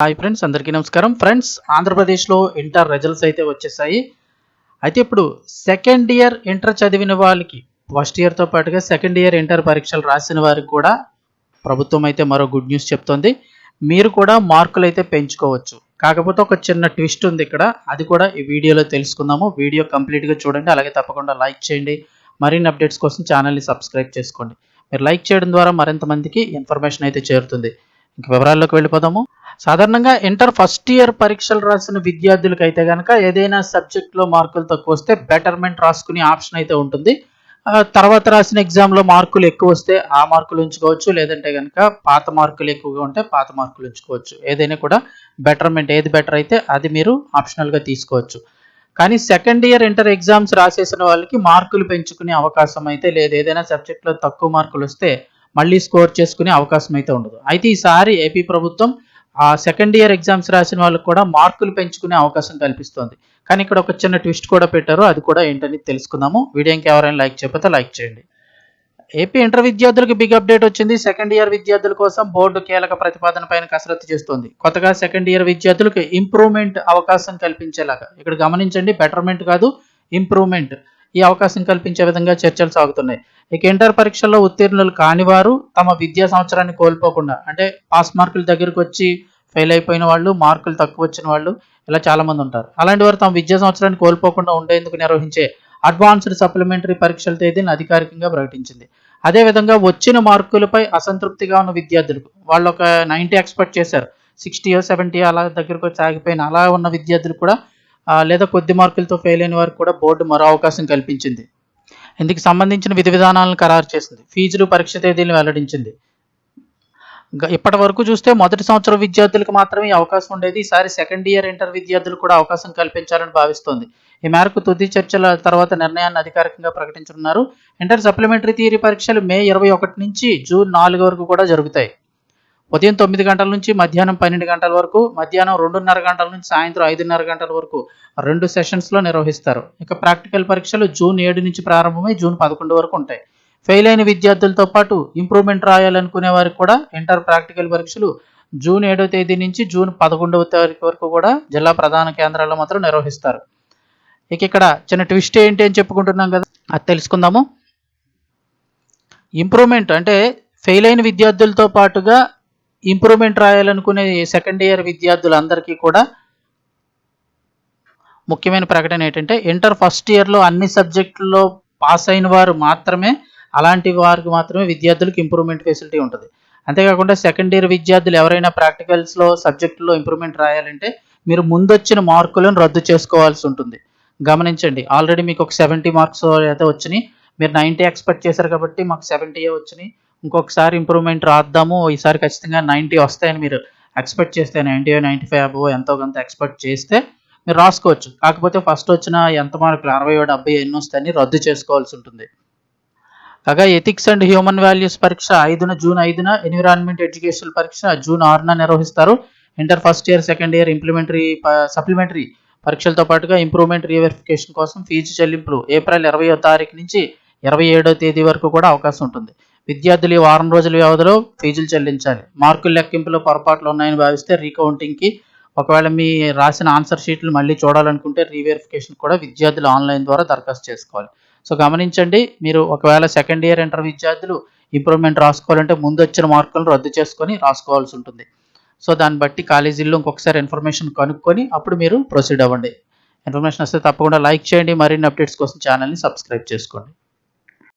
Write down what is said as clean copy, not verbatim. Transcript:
Hi friends, అందరికీ నమస్కారం. Friends, ఆంధ్రప్రదేశ్లో ఇంటర్ రిజల్ట్స్ అయితే వచ్చేసాయి. అయితే ఇప్పుడు సెకండ్ ఇయర్ ఇంటర్ చదివిన వాళ్ళకి, ఫస్ట్ ఇయర్తో పాటుగా సెకండ్ ఇయర్ ఇంటర్ పరీక్షలు రాసిన వారికి కూడా ప్రభుత్వం అయితే మరో గుడ్ న్యూస్ చెప్తోంది. మీరు కూడా మార్కులు అయితే పెంచుకోవచ్చు. కాకపోతే ఒక చిన్న ట్విస్ట్ ఉంది ఇక్కడ, అది కూడా ఈ వీడియోలో తెలుసుకుందాము. వీడియో కంప్లీట్గా చూడండి, అలాగే తప్పకుండా లైక్ చేయండి. మరిన్ని అప్డేట్స్ కోసం ఛానల్ని సబ్స్క్రైబ్ చేసుకోండి. మీరు లైక్ చేయడం ద్వారా మరింత మందికి ఇన్ఫర్మేషన్ అయితే చేరుతుంది. ఇంక వివరాల్లోకి వెళ్ళిపోదాము. సాధారణంగా ఇంటర్ ఫస్ట్ ఇయర్ పరీక్షలు రాసిన విద్యార్థులకు అయితే కనుక ఏదైనా సబ్జెక్ట్లో మార్కులు తక్కువ వస్తే బెటర్మెంట్ రాసుకునే ఆప్షన్ అయితే ఉంటుంది. తర్వాత రాసిన ఎగ్జామ్లో మార్కులు ఎక్కువ వస్తే ఆ మార్కులు ఉంచుకోవచ్చు, లేదంటే కనుక పాత మార్కులు ఎక్కువగా ఉంటే పాత మార్కులు ఉంచుకోవచ్చు. ఏదైనా కూడా బెటర్మెంట్ ఏది బెటర్ అయితే అది మీరు ఆప్షనల్గా తీసుకోవచ్చు. కానీ సెకండ్ ఇయర్ ఇంటర్ ఎగ్జామ్స్ రాసేసిన వాళ్ళకి మార్కులు పెంచుకునే అవకాశం అయితే లేదు. ఏదైనా సబ్జెక్ట్లో తక్కువ మార్కులు వస్తే మళ్ళీ స్కోర్ చేసుకునే అవకాశం అయితే ఉండదు. అయితే ఈసారి ఏపీ ప్రభుత్వం సెకండ్ ఇయర్ ఎగ్జామ్స్ రాసిన వాళ్ళకి కూడా మార్కులు పెంచుకునే అవకాశం కల్పిస్తోంది. కానీ ఇక్కడ ఒక చిన్న ట్విస్ట్ కూడా పెట్టారు, అది కూడా ఏంటని తెలుసుకుందాము. వీడియోకి ఎవరైనా లైక్ చేయకపోతే లైక్ చేయండి. ఏపీ ఇంటర్ విద్యార్థులకు బిగ్ అప్డేట్ వచ్చింది. సెకండ్ ఇయర్ విద్యార్థుల కోసం బోర్డు కీలక ప్రతిపాదన పైన కసరత్తు చేస్తోంది. కొత్తగా సెకండ్ ఇయర్ విద్యార్థులకు ఇంప్రూవ్మెంట్ అవకాశం కల్పించేలాగా, ఇక్కడ గమనించండి, బెటర్మెంట్ కాదు ఇంప్రూవ్మెంట్, ఈ అవకాశం కల్పించే విధంగా చర్చలు సాగుతున్నాయి. ఇక ఇంటర్ పరీక్షల్లో ఉత్తీర్ణులు కాని వారు తమ విద్యా సంవత్సరాన్ని కోల్పోకుండా, అంటే పాస్ మార్కుల దగ్గరకు వచ్చి ఫెయిల్ అయిపోయిన వాళ్ళు, మార్కులు తక్కువ వచ్చిన వాళ్ళు, ఇలా చాలామంది ఉంటారు. అలాంటి వారు తమ విద్యా సంవత్సరాన్ని కోల్పోకుండా ఉండేందుకు నిర్వహించే అడ్వాన్స్డ్ సప్లిమెంటరీ పరీక్షల తేదీని అధికారికంగా ప్రకటించింది. అదేవిధంగా వచ్చిన మార్కులపై అసంతృప్తిగా ఉన్న విద్యార్థులకు, వాళ్ళు ఒక 90 ఎక్స్పెక్ట్ చేశారు, 60 70 అలా దగ్గరకు వచ్చి ఆగిపోయిన అలా ఉన్న విద్యార్థులు కూడా, లేదా కొద్ది మార్కులతో ఫెయిల్ అయిన వారికి కూడా బోర్డు మరో అవకాశం కల్పించింది. ఇందుకు సంబంధించిన విధి విధానాలను ఖరారు చేసింది. ఫీజులు, పరీక్ష తేదీలను వెల్లడించింది. ఇప్పటి వరకు చూస్తే మొదటి సంవత్సరం విద్యార్థులకు మాత్రమే ఈ అవకాశం ఉండేది. ఈసారి సెకండ్ ఇయర్ ఇంటర్ విద్యార్థులకు కూడా అవకాశం కల్పించాలని భావిస్తోంది. ఈ మేరకు తుది చర్చల తర్వాత నిర్ణయాన్ని అధికారికంగా ప్రకటించనున్నారు. ఇంటర్ సప్లిమెంటరీ థియరీ పరీక్షలు మే 21 నుంచి జూన్ 4 వరకు కూడా జరుగుతాయి. ఉదయం 9 గంటల నుంచి మధ్యాహ్నం 12 గంటల వరకు, మధ్యాహ్నం 2:30 గంటల నుంచి సాయంత్రం 5:30 గంటల వరకు 2 సెషన్స్లో నిర్వహిస్తారు. ఇక ప్రాక్టికల్ పరీక్షలు జూన్ 7 నుంచి ప్రారంభమై జూన్ 11 వరకు ఉంటాయి. ఫెయిల్ అయిన విద్యార్థులతో పాటు ఇంప్రూవ్మెంట్ రాయాలనుకునే వారికి కూడా ఇంటర్ ప్రాక్టికల్ పరీక్షలు జూన్ 7వ తేదీ నుంచి జూన్ 11వ తారీఖు వరకు కూడా జిల్లా ప్రధాన కేంద్రాల్లో మాత్రం నిర్వహిస్తారు. ఇక ఇక్కడ చిన్న ట్విస్ట్ ఏంటి అని చెప్పుకుంటున్నాం కదా, అది తెలుసుకుందాము. ఇంప్రూవ్మెంట్ అంటే ఫెయిల్ అయిన విద్యార్థులతో పాటుగా ఇంప్రూవ్మెంట్ రాయాలనుకునే సెకండ్ ఇయర్ విద్యార్థులందరికీ కూడా ముఖ్యమైన ప్రకటన ఏంటంటే, ఇంటర్ ఫస్ట్ ఇయర్లో అన్ని సబ్జెక్టుల్లో పాస్ అయిన వారు మాత్రమే, అలాంటి వారికి మాత్రమే విద్యార్థులకు ఇంప్రూవ్మెంట్ ఫెసిలిటీ ఉంటుంది. అంతేకాకుండా సెకండ్ ఇయర్ విద్యార్థులు ఎవరైనా ప్రాక్టికల్స్లో సబ్జెక్టులో ఇంప్రూవ్మెంట్ రాయాలంటే మీరు ముందొచ్చిన మార్కులను రద్దు చేసుకోవాల్సి ఉంటుంది. గమనించండి, ఆల్రెడీ మీకు ఒక 70 మార్క్స్ అయితే వచ్చినాయి, మీరు 90 ఎక్స్పెక్ట్ చేశారు కాబట్టి మాకు 70 వచ్చినాయి, ఇంకొకసారి ఇంప్రూవ్మెంట్ రాద్దాము, ఈసారి ఖచ్చితంగా 90 వస్తాయని మీరు ఎక్స్పెక్ట్ చేస్తే, 90 95 అబోవ్ ఎంతో కొంత ఎక్స్పెక్ట్ చేస్తే మీరు రాసుకోవచ్చు. కాకపోతే ఫస్ట్ వచ్చిన ఎంత మార్కులు 60 70 ఎన్ని వస్తాయని రద్దు చేసుకోవాల్సి ఉంటుంది. కాగా ఎథిక్స్ అండ్ హ్యూమన్ వాల్యూస్ పరీక్ష జూన్ 5న, ఎన్విరాన్మెంట్ ఎడ్యుకేషన్ పరీక్ష జూన్ 6న నిర్వహిస్తారు. Inter first year second year supplementary పరీక్షలతో పాటుగా ఇంప్రూవ్మెంట్ రీవెరిఫికేషన్ కోసం ఫీజు చెల్లింపులు ఏప్రిల్ 20వ తారీఖు నుంచి 27వ తేదీ వరకు కూడా అవకాశం ఉంటుంది. విద్యార్థులు ఈ వారం రోజుల వ్యవధిలో ఫీజులు చెల్లించాలి. మార్కుల లెక్కింపులో పొరపాట్లు ఉన్నాయని భావిస్తే రీకౌంటింగ్కి, ఒకవేళ మీ రాసిన ఆన్సర్ షీట్లు మళ్ళీ చూడాలనుకుంటే రీవెరిఫికేషన్ కూడా విద్యార్థులు ఆన్లైన్ ద్వారా దరఖాస్తు చేసుకోవాలి. సో గమనించండి, మీరు ఒకవేళ సెకండ్ ఇయర్ ఇంటర్ విద్యార్థులు ఇంప్రూవ్మెంట్ రాసుకోవాలంటే ముందు వచ్చిన మార్కులను రద్దు చేసుకొని రాసుకోవాల్సి ఉంటుంది. సో దాన్ని బట్టి కాలేజీల్లో ఇంకొకసారి ఇన్ఫర్మేషన్ కనుక్కొని అప్పుడు మీరు ప్రొసీడ్ అవ్వండి. ఇన్ఫర్మేషన్ వస్తే తప్పకుండా లైక్ చేయండి. మరిన్ని అప్డేట్స్ కోసం ఛానల్ని సబ్స్క్రైబ్ చేసుకోండి.